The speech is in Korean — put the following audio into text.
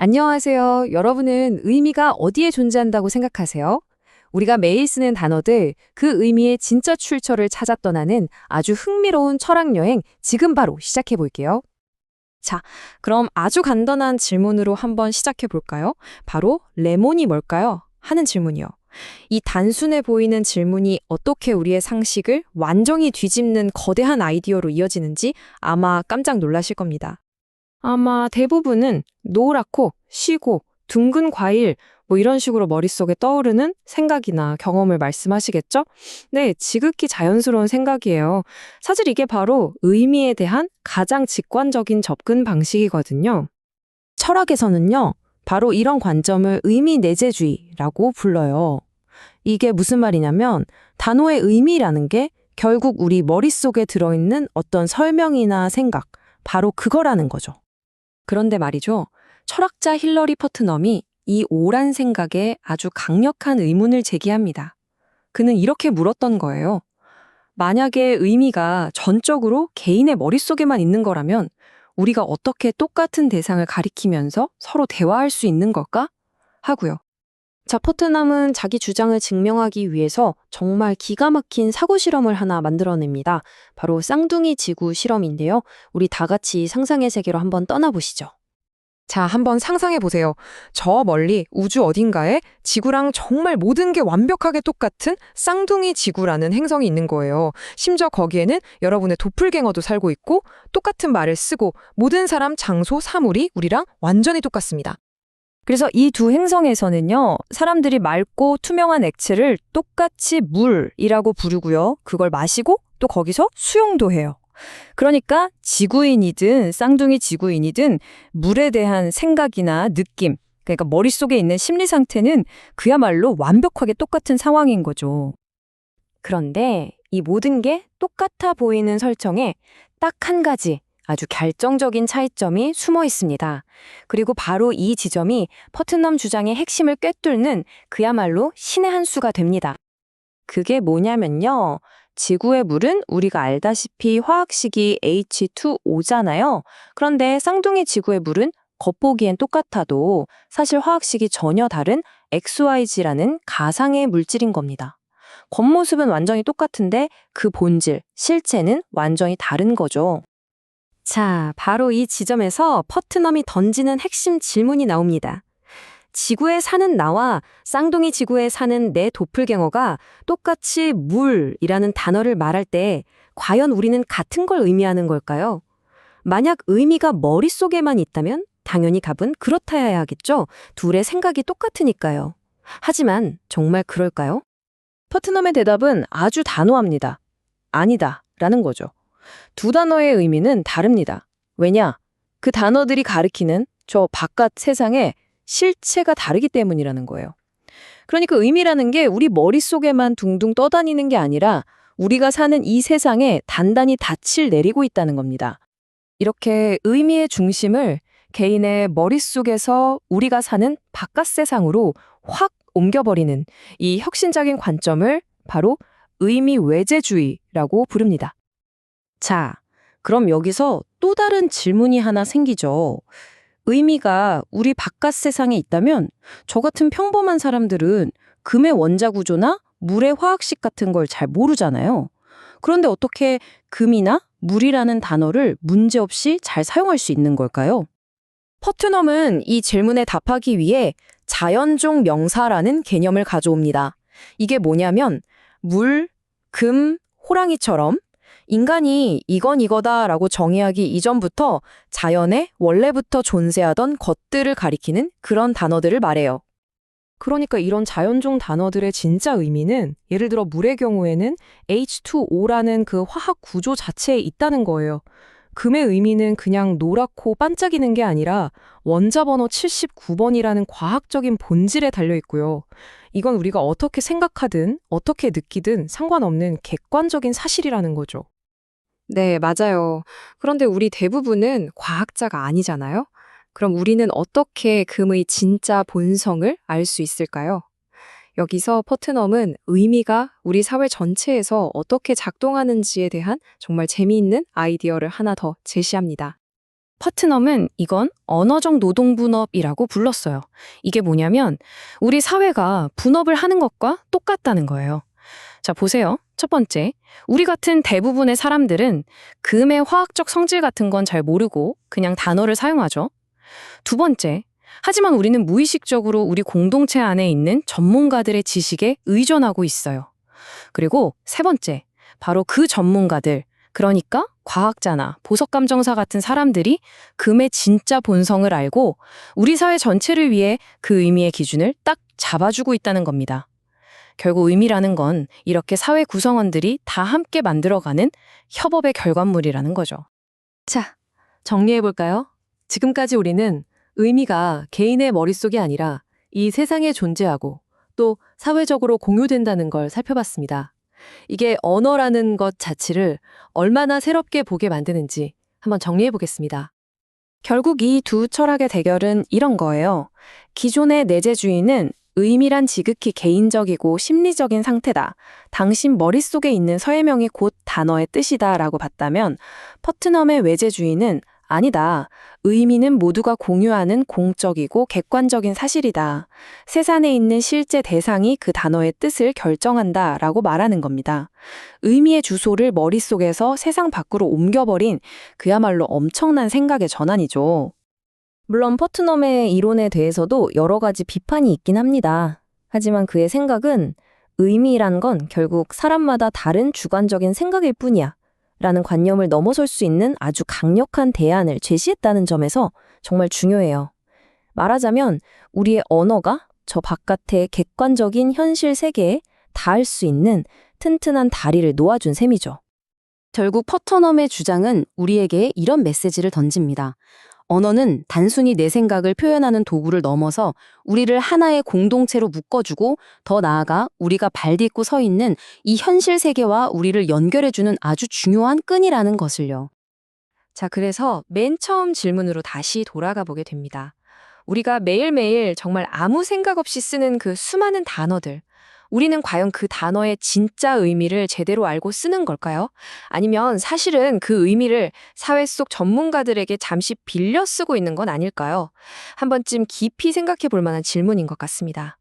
안녕하세요. 여러분은 의미가 어디에 존재한다고 생각하세요? 우리가 매일 쓰는 단어들, 그 의미의 진짜 출처를 찾아 떠나는 아주 흥미로운 철학 여행 지금 바로 시작해 볼게요. 자, 그럼 아주 간단한 질문으로 한번 시작해 볼까요? 바로 레몬이 뭘까요? 하는 질문이요. 이 단순해 보이는 질문이 어떻게 우리의 상식을 완전히 뒤집는 거대한 아이디어로 이어지는지 아마 깜짝 놀라실 겁니다. 아마 대부분은 노랗고 시고 둥근 과일 뭐 이런 식으로 머릿속에 떠오르는 생각이나 경험을 말씀하시겠죠? 네, 지극히 자연스러운 생각이에요. 사실 이게 바로 의미에 대한 가장 직관적인 접근 방식이거든요. 철학에서는요, 바로 이런 관점을 의미 내재주의라고 불러요. 이게 무슨 말이냐면 단어의 의미라는 게 결국 우리 머릿속에 들어있는 어떤 설명이나 생각, 바로 그거라는 거죠. 그런데 말이죠. 철학자 힐러리 퍼트넘이 이 오란 생각에 아주 강력한 의문을 제기합니다. 그는 이렇게 물었던 거예요. 만약에 의미가 전적으로 개인의 머릿속에만 있는 거라면 우리가 어떻게 똑같은 대상을 가리키면서 서로 대화할 수 있는 걸까? 하고요. 자, 퍼트넘은 자기 주장을 증명하기 위해서 정말 기가 막힌 사고 실험을 하나 만들어냅니다. 바로 쌍둥이 지구 실험인데요. 우리 다 같이 상상의 세계로 한번 떠나보시죠. 자, 한번 상상해 보세요. 저 멀리 우주 어딘가에 지구랑 정말 모든 게 완벽하게 똑같은 쌍둥이 지구라는 행성이 있는 거예요. 심지어 거기에는 여러분의 도플갱어도 살고 있고 똑같은 말을 쓰고 모든 사람, 장소, 사물이 우리랑 완전히 똑같습니다. 그래서 이 두 행성에서는요, 사람들이 맑고 투명한 액체를 똑같이 물이라고 부르고요. 그걸 마시고 또 거기서 수영도 해요. 그러니까 지구인이든 쌍둥이 지구인이든 물에 대한 생각이나 느낌, 그러니까 머릿속에 있는 심리 상태는 그야말로 완벽하게 똑같은 상황인 거죠. 그런데 이 모든 게 똑같아 보이는 설정에 딱 한 가지 아주 결정적인 차이점이 숨어 있습니다. 그리고 바로 이 지점이 퍼트넘 주장의 핵심을 꿰뚫는 그야말로 신의 한 수가 됩니다. 그게 뭐냐면요. 지구의 물은 우리가 알다시피 화학식이 H2O잖아요. 그런데 쌍둥이 지구의 물은 겉보기엔 똑같아도 사실 화학식이 전혀 다른 XYZ라는 가상의 물질인 겁니다. 겉모습은 완전히 똑같은데 그 본질, 실체는 완전히 다른 거죠. 자, 바로 이 지점에서 퍼트넘이 던지는 핵심 질문이 나옵니다. 지구에 사는 나와 쌍둥이 지구에 사는 내 도플갱어가 똑같이 물이라는 단어를 말할 때 과연 우리는 같은 걸 의미하는 걸까요? 만약 의미가 머릿속에만 있다면 당연히 답은 그렇다야 하겠죠. 둘의 생각이 똑같으니까요. 하지만 정말 그럴까요? 퍼트넘의 대답은 아주 단호합니다. 아니다 라는 거죠. 두 단어의 의미는 다릅니다. 왜냐? 그 단어들이 가리키는 저 바깥 세상에 실체가 다르기 때문이라는 거예요. 그러니까 의미라는 게 우리 머릿속에만 둥둥 떠다니는 게 아니라 우리가 사는 이 세상에 단단히 닻을 내리고 있다는 겁니다. 이렇게 의미의 중심을 개인의 머릿속에서 우리가 사는 바깥 세상으로 확 옮겨버리는 이 혁신적인 관점을 바로 의미 외재주의라고 부릅니다. 자, 그럼 여기서 또 다른 질문이 하나 생기죠. 의미가 우리 바깥 세상에 있다면 저 같은 평범한 사람들은 금의 원자 구조나 물의 화학식 같은 걸 잘 모르잖아요. 그런데 어떻게 금이나 물이라는 단어를 문제없이 잘 사용할 수 있는 걸까요? 퍼트넘은 이 질문에 답하기 위해 자연종 명사라는 개념을 가져옵니다. 이게 뭐냐면 물, 금, 호랑이처럼 인간이 이건 이거다라고 정의하기 이전부터 자연에 원래부터 존재하던 것들을 가리키는 그런 단어들을 말해요. 그러니까 이런 자연종 단어들의 진짜 의미는 예를 들어 물의 경우에는 H2O라는 그 화학 구조 자체에 있다는 거예요. 금의 의미는 그냥 노랗고 반짝이는 게 아니라 원자 번호 79번이라는 과학적인 본질에 달려 있고요. 이건 우리가 어떻게 생각하든 어떻게 느끼든 상관없는 객관적인 사실이라는 거죠. 네, 맞아요. 그런데 우리 대부분은 과학자가 아니잖아요? 그럼 우리는 어떻게 금의 진짜 본성을 알 수 있을까요? 여기서 퍼트넘은 의미가 우리 사회 전체에서 어떻게 작동하는지에 대한 정말 재미있는 아이디어를 하나 더 제시합니다. 퍼트넘은 이건 언어적 노동분업이라고 불렀어요. 이게 뭐냐면 우리 사회가 분업을 하는 것과 똑같다는 거예요. 자, 보세요. 첫 번째, 우리 같은 대부분의 사람들은 금의 화학적 성질 같은 건 잘 모르고 그냥 단어를 사용하죠. 두 번째, 하지만 우리는 무의식적으로 우리 공동체 안에 있는 전문가들의 지식에 의존하고 있어요. 그리고 세 번째, 바로 그 전문가들, 그러니까 과학자나 보석감정사 같은 사람들이 금의 진짜 본성을 알고 우리 사회 전체를 위해 그 의미의 기준을 딱 잡아주고 있다는 겁니다. 결국 의미라는 건 이렇게 사회 구성원들이 다 함께 만들어가는 협업의 결과물이라는 거죠. 자, 정리해볼까요? 지금까지 우리는 의미가 개인의 머릿속이 아니라 이 세상에 존재하고 또 사회적으로 공유된다는 걸 살펴봤습니다. 이게 언어라는 것 자체를 얼마나 새롭게 보게 만드는지 한번 정리해보겠습니다. 결국 이 두 철학의 대결은 이런 거예요. 기존의 내재주의는 의미란 지극히 개인적이고 심리적인 상태다. 당신 머릿속에 있는 서예명이 곧 단어의 뜻이다 라고 봤다면 퍼트넘의 외재주의는 아니다. 의미는 모두가 공유하는 공적이고 객관적인 사실이다. 세상에 있는 실제 대상이 그 단어의 뜻을 결정한다 라고 말하는 겁니다. 의미의 주소를 머릿속에서 세상 밖으로 옮겨버린 그야말로 엄청난 생각의 전환이죠. 물론 퍼트넘의 이론에 대해서도 여러 가지 비판이 있긴 합니다. 하지만 그의 생각은 의미란 건 결국 사람마다 다른 주관적인 생각일 뿐이야 라는 관념을 넘어설 수 있는 아주 강력한 대안을 제시했다는 점에서 정말 중요해요. 말하자면 우리의 언어가 저 바깥의 객관적인 현실 세계에 닿을 수 있는 튼튼한 다리를 놓아준 셈이죠. 결국 퍼터넘의 주장은 우리에게 이런 메시지를 던집니다. 언어는 단순히 내 생각을 표현하는 도구를 넘어서 우리를 하나의 공동체로 묶어주고 더 나아가 우리가 발딛고 서 있는 이 현실 세계와 우리를 연결해주는 아주 중요한 끈이라는 것을요. 자, 그래서 맨 처음 질문으로 다시 돌아가 보게 됩니다. 우리가 매일매일 정말 아무 생각 없이 쓰는 그 수많은 단어들, 우리는 과연 그 단어의 진짜 의미를 제대로 알고 쓰는 걸까요? 아니면 사실은 그 의미를 사회 속 전문가들에게 잠시 빌려 쓰고 있는 건 아닐까요? 한 번쯤 깊이 생각해 볼 만한 질문인 것 같습니다.